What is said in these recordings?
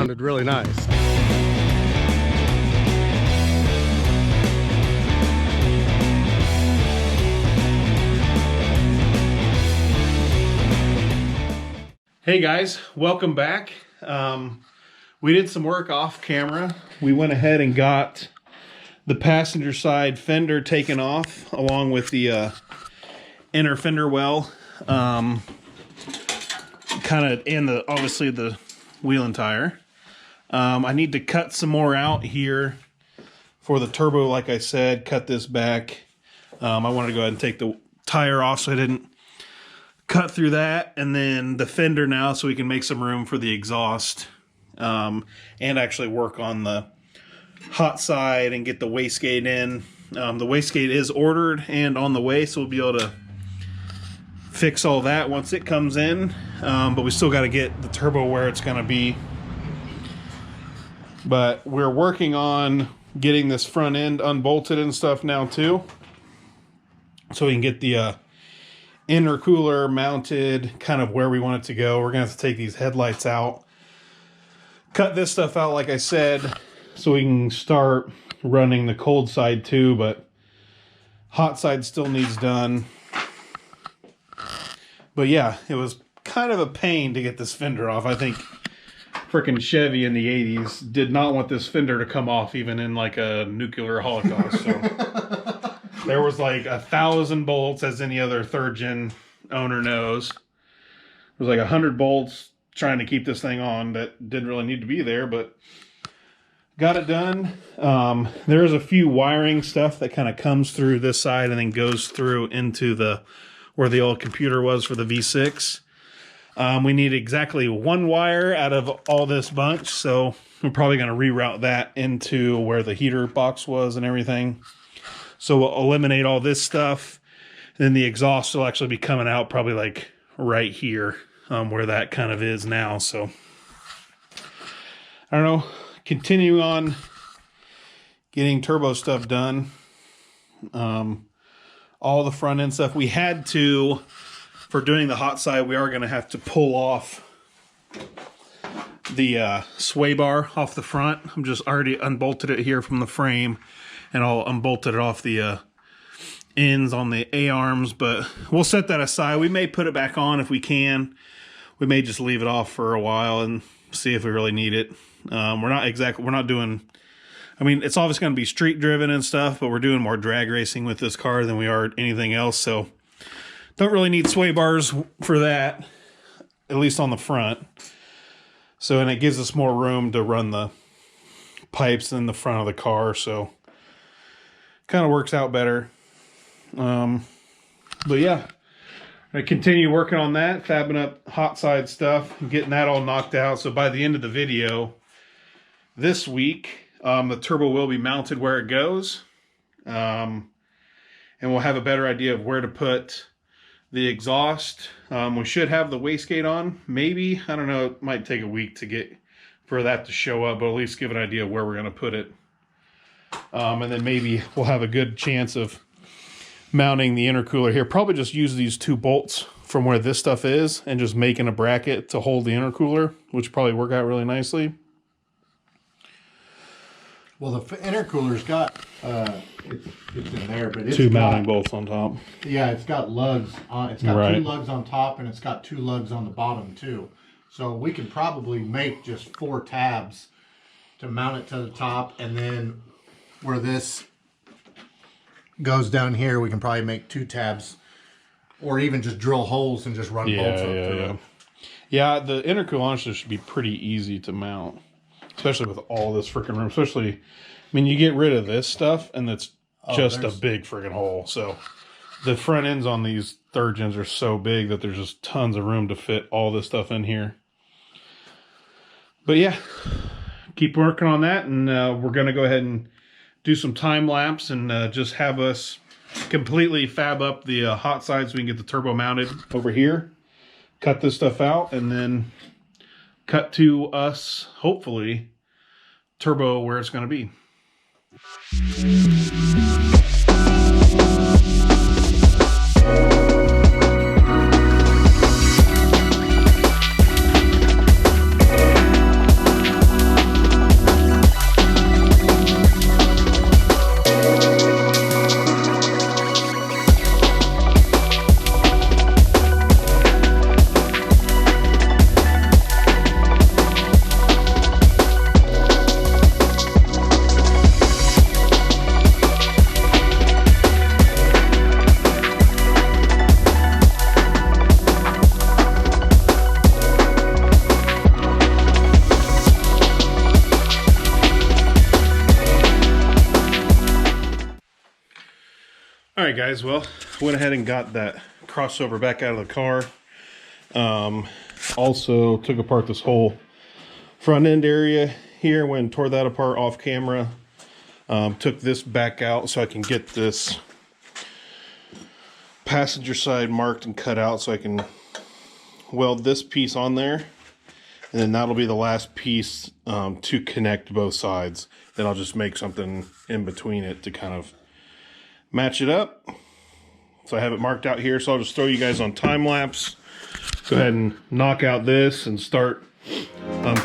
sounded really nice. Hey guys, welcome back. We did some work off camera. We went ahead and got the passenger side fender taken off along with the inner fender well, kind of, and obviously the wheel and tire. I need to cut some more out here for the turbo. Like I said, cut this back. I wanted to go ahead and take the tire off so I didn't cut through that, and then the fender now so we can make some room for the exhaust, and actually work on the hot side and get the wastegate in. The wastegate is ordered and on the way, so we'll be able to fix all that once it comes in, but we still got to get the turbo where it's going to be. But we're working on getting this front end unbolted and stuff now too, so we can get the intercooler mounted kind of where we want it to go. We're gonna have to take these headlights out, cut this stuff out like I said, so we can start running the cold side too, but hot side still needs done. But yeah, it was kind of a pain to get this fender off. I think freaking Chevy in the 80s did not want this fender to come off even in like a nuclear holocaust. So there was like 1,000 bolts, as any other third gen owner knows. It was like 100 bolts trying to keep this thing on that didn't really need to be there, but got it done. There's a few wiring stuff that kind of comes through this side and then goes through into where the old computer was for the V6. We need exactly one wire out of all this bunch, so we're probably going to reroute that into where the heater box was and everything. So we'll eliminate all this stuff. Then the exhaust will actually be coming out probably like right here, where that kind of is now. So I don't know, continue on getting turbo stuff done. All the front end stuff we had to, for doing the hot side, we are going to have to pull off the sway bar off the front. I'm just already unbolted it here from the frame, and I'll unbolted it off the ends on the A-arms, but we'll set that aside. We may put it back on if we can. We may just leave it off for a while and see if we really need it. We're not doing, I mean, it's obviously going to be street driven and stuff, but we're doing more drag racing with this car than we are anything else, so don't really need sway bars for that, at least on the front. So, and it gives us more room to run the pipes in the front of the car, so kind of works out better. But yeah, I continue working on that, fabbing up hot side stuff, getting that all knocked out. So by the end of the video this week, the turbo will be mounted where it goes, and we'll have a better idea of where to put the exhaust. We should have the wastegate on, maybe. I don't know, it might take a week for that to show up, but at least give an idea of where we're going to put it. And then maybe we'll have a good chance of mounting the intercooler here. Probably just use these 2 bolts from where this stuff is and just making a bracket to hold the intercooler, which probably work out really nicely. Well, the intercooler's got, it's in there, but it's 2 mounting bolts on top. Yeah, it's got lugs on, it's got 2 lugs on top, and it's got 2 lugs on the bottom too. So we can probably make just 4 tabs to mount it to the top, and then where this goes down here, we can probably make 2 tabs, or even just drill holes and just run bolts up through it. Yeah, the intercooler honestly should be pretty easy to mount, especially with all this freaking room. Especially, I mean, you get rid of this stuff and it's just a big freaking hole. So the front ends on these third gens are so big that there's just tons of room to fit all this stuff in here. But yeah, keep working on that, and we're going to go ahead and do some time lapse and just have us completely fab up the hot side so we can get the turbo mounted over here, cut this stuff out, and then cut to us, hopefully, turbo where it's going to be. Alright guys, well, went ahead and got that crossover back out of the car. Also took apart this whole front end area here, went and tore that apart off camera. Took this back out so I can get this passenger side marked and cut out so I can weld this piece on there, and then that'll be the last piece to connect both sides. Then I'll just make something in between it to kind of match it up. So I have it marked out here, so I'll just throw you guys on time lapse. Go ahead and knock out this and start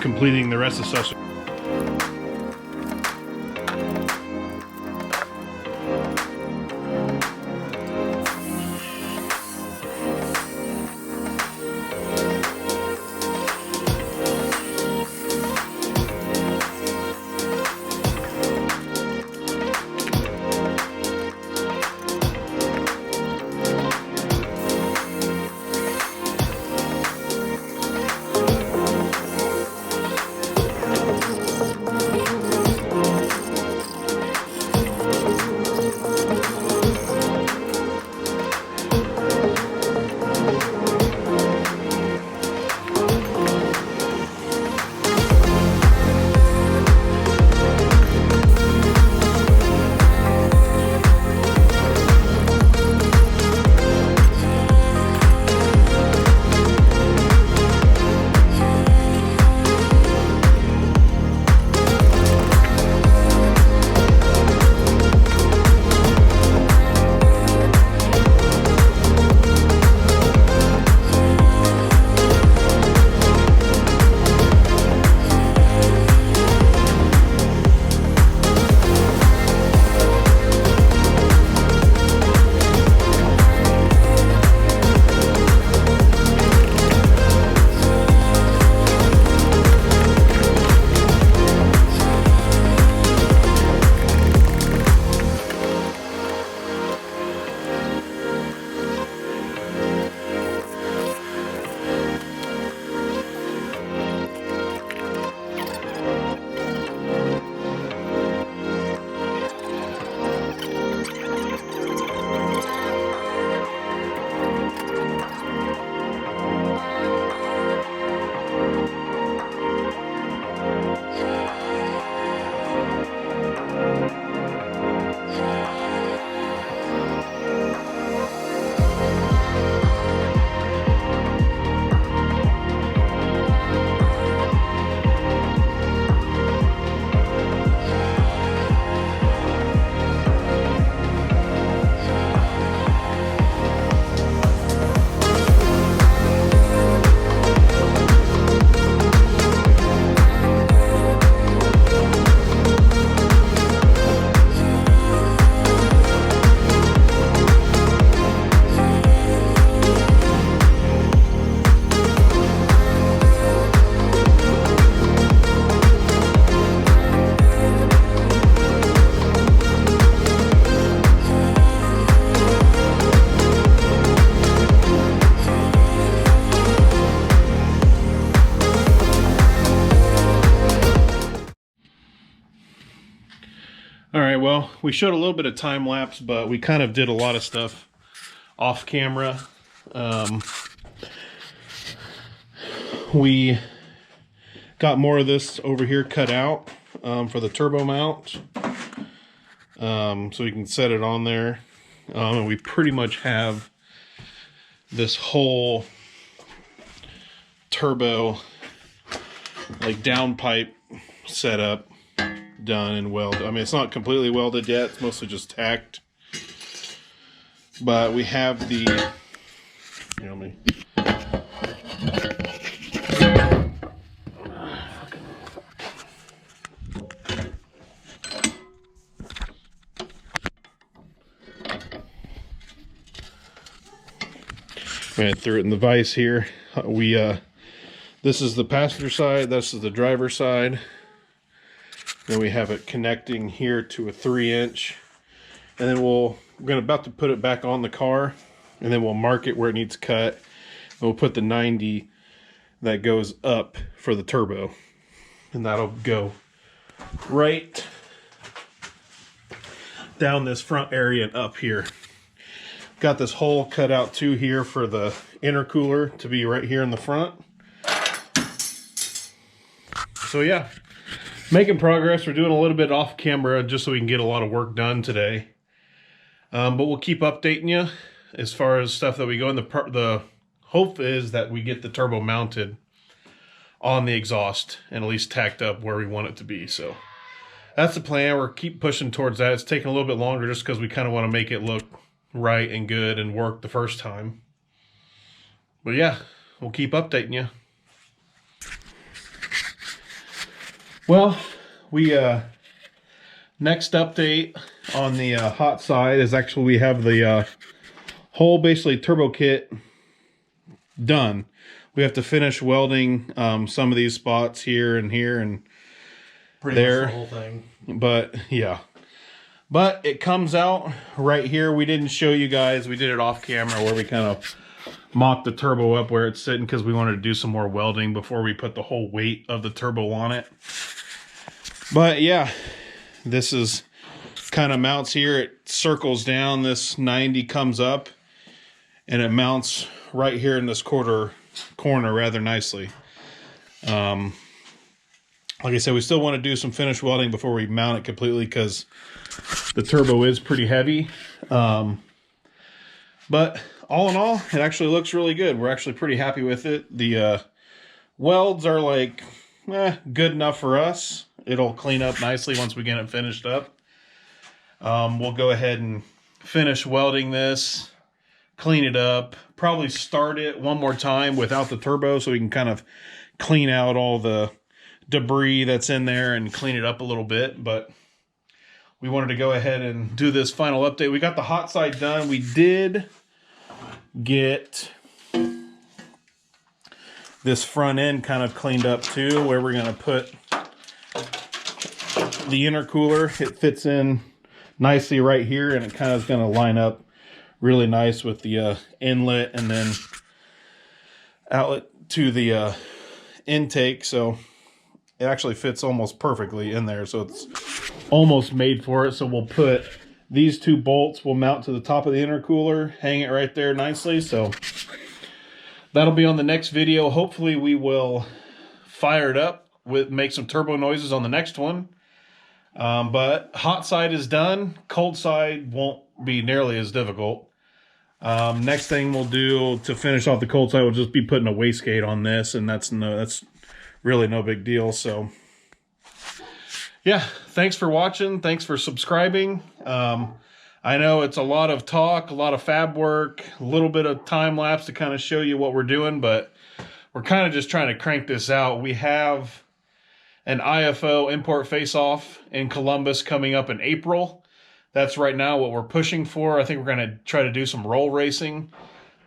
completing the rest of the stuff. Alright, well, we showed a little bit of time lapse, but we kind of did a lot of stuff off camera. We got more of this over here cut out for the turbo mount, so we can set it on there. And we pretty much have this whole turbo like downpipe setup done and welded. I mean, it's not completely welded yet, it's mostly just tacked, but we have the, you know me. I threw it in the vise here. This is the passenger side, this is the driver side. Then we have it connecting here to a 3-inch, and then we're about to put it back on the car, and then we'll mark it where it needs cut, and we'll put the 90 that goes up for the turbo, and that'll go right down this front area and up here. Got this hole cut out too here for the intercooler to be right here in the front. So yeah, making progress. We're doing a little bit off camera just so we can get a lot of work done today. But we'll keep updating you as far as stuff that we go in. The hope is that we get the turbo mounted on the exhaust and at least tacked up where we want it to be. So that's the plan. We're keep pushing towards that. It's taking a little bit longer just because we kind of want to make it look right and good and work the first time. But yeah, we'll keep updating you. Well, we next update on the hot side is actually we have the whole basically turbo kit done. We have to finish welding some of these spots here and pretty there. much the whole thing. But yeah, but it comes out right here. We didn't show you guys. We did it off camera where we kind of mocked the turbo up where it's sitting because we wanted to do some more welding before we put the whole weight of the turbo on it. But yeah, this is kind of mounts here. It circles down. This 90 comes up and it mounts right here in this corner rather nicely. Like I said, we still want to do some finish welding before we mount it completely because the turbo is pretty heavy. But all in all, it actually looks really good. We're actually pretty happy with it. The welds are like good enough for us. It'll clean up nicely once we get it finished up. We'll go ahead and finish welding this, clean it up, probably start it one more time without the turbo so we can kind of clean out all the debris that's in there and clean it up a little bit. But we wanted to go ahead and do this final update. We got the hot side done. We did get this front end kind of cleaned up too, where we're going to put the intercooler. It fits in nicely right here, and it kind of is going to line up really nice with the inlet and then outlet to the intake. So it actually fits almost perfectly in there. So it's almost made for it. So we'll put these two bolts, will mount to the top of the intercooler, hang it right there nicely. So that'll be on the next video. Hopefully we will fire it up make some turbo noises on the next one. But hot side is done. Cold side won't be nearly as difficult. Next thing we'll do to finish off the cold side, we'll just be putting a wastegate on this, and that's really no big deal. So yeah, thanks for watching. Thanks for subscribing. I know it's a lot of talk, a lot of fab work, a little bit of time lapse to kind of show you what we're doing, but we're kind of just trying to crank this out. We have an IFO import face-off in Columbus coming up in April. That's right now what we're pushing for. I think we're going to try to do some roll racing.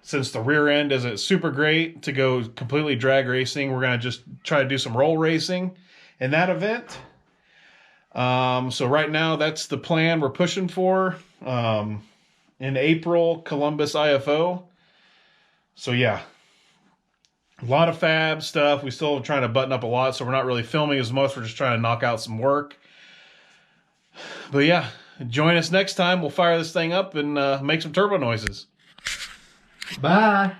Since the rear end isn't super great to go completely drag racing, we're going to just try to do some roll racing in that event. So right now that's the plan we're pushing for. In April, Columbus IFO. So yeah, a lot of fab stuff. We still trying to button up a lot, so we're not really filming as much. We're just trying to knock out some work. But yeah, join us next time. We'll fire this thing up and make some turbo noises. Bye.